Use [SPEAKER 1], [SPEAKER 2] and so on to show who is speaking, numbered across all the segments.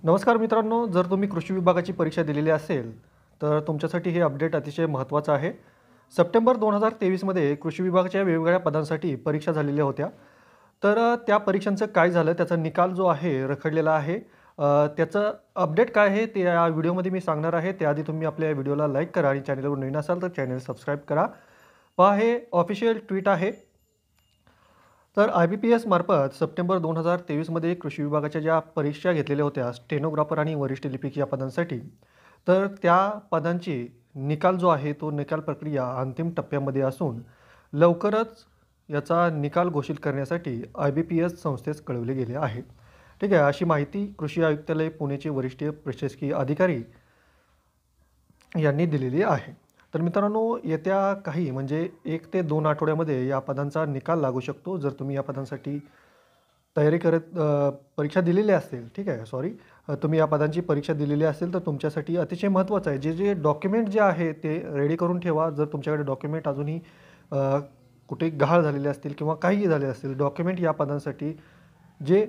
[SPEAKER 1] नमस्कार मित्रांनो, जर तुम्ही कृषी विभागाची परीक्षा दिलेली असेल, तर तुमच्यासाठी हे अपडेट अतिशय महत्त्वाचं आहे. सप्टेंबर 2023 मध्ये कृषी विभागाच्या वेगवेगळ्या पदांसाठी परीक्षा झालेल्या होत्या. तर त्या परीक्षांचं काय झालं, त्याचा निकाल जो आहे रखडलेला आहे. त्याचं अपडेट काय आहे ते या व्हिडिओमध्ये मी सांगणार आहे. त्याआधी तुम्ही आपल्या व्हिडिओला लाईक करा आणि चॅनलवर नवीन असाल तर चॅनल सबस्क्राईब करा. पहा, हे ऑफिशियल ट्विट आहे. तर IBPS मार्फत सप्टेंबर 2023 मध्ये कृषी विभागाच्या ज्या परीक्षा घेतलेल्या होत्या स्टेनोग्राफर आणि वरिष्ठ लिपिक या पदांसाठी, तर त्या पदांची निकाल जो आहे तो निकाल प्रक्रिया अंतिम टप्प्यामध्ये असून लवकरच याचा निकाल घोषित करण्यासाठी IBPS संस्थेस कळवले गेले आहे. ठीक आहे, अशी माहिती कृषी आयुक्तालय पुणेचे वरिष्ठ प्रशासकीय अधिकारी यांनी दिलेली आहे. तर मित्रांनो, येत्या काही म्हणजे 1 ते 2 आठवड्यामध्ये या पदांचा निकाल लागू शकतो. जर तुम्ही या पदांसाठी तयारी करत परीक्षा दिलेली असेल, ठीक आहे, सॉरी, तुम्ही या पदांची परीक्षा दिलेली असेल तर तुमच्यासाठी अतिशय महत्त्वाचं आहे. जे डॉक्युमेंट जे आहे ते रेडी करून ठेवा. जर तुमच्याकडे डॉक्युमेंट अजूनही कुठे गहाळ झालेले असतील किंवा काहीही झाले असतील, डॉक्युमेंट या पदांसाठी जे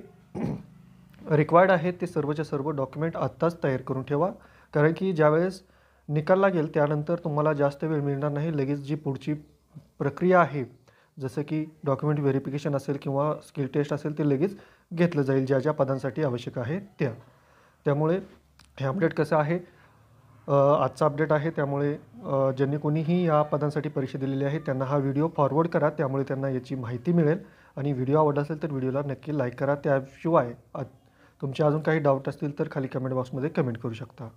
[SPEAKER 1] रिक्वायर्ड आहेत ते सर्वच्या सर्व डॉक्युमेंट आत्ताच तयार करून ठेवा. कारण की ज्यावेळेस निकाल लागेल त्यानंतर तुम्हाला जास्त वेळ मिळणार नाही. लगेच जी पुढची प्रक्रिया आहे, जसं की डॉक्युमेंट व्हेरिफिकेशन असेल किंवा स्किल टेस्ट असेल, ते लगेच घेतलं जाईल ज्या ज्या पदांसाठी आवश्यक आहे त्या. त्यामुळे हे अपडेट कसं आहे, आजचा अपडेट आहे. त्यामुळे ज्यांनी कोणीही या पदांसाठी परीक्षा दिलेली आहे त्यांना हा व्हिडिओ फॉरवर्ड करा. त्यामुळे त्यांना याची माहिती मिळेल. आणि व्हिडिओ आवडला असेल तर व्हिडिओला नक्की लाईक करा. त्याशिवाय तुमचे अजून काही डाऊट असतील तर खाली कमेंट बॉक्समध्ये कमेंट करू शकता.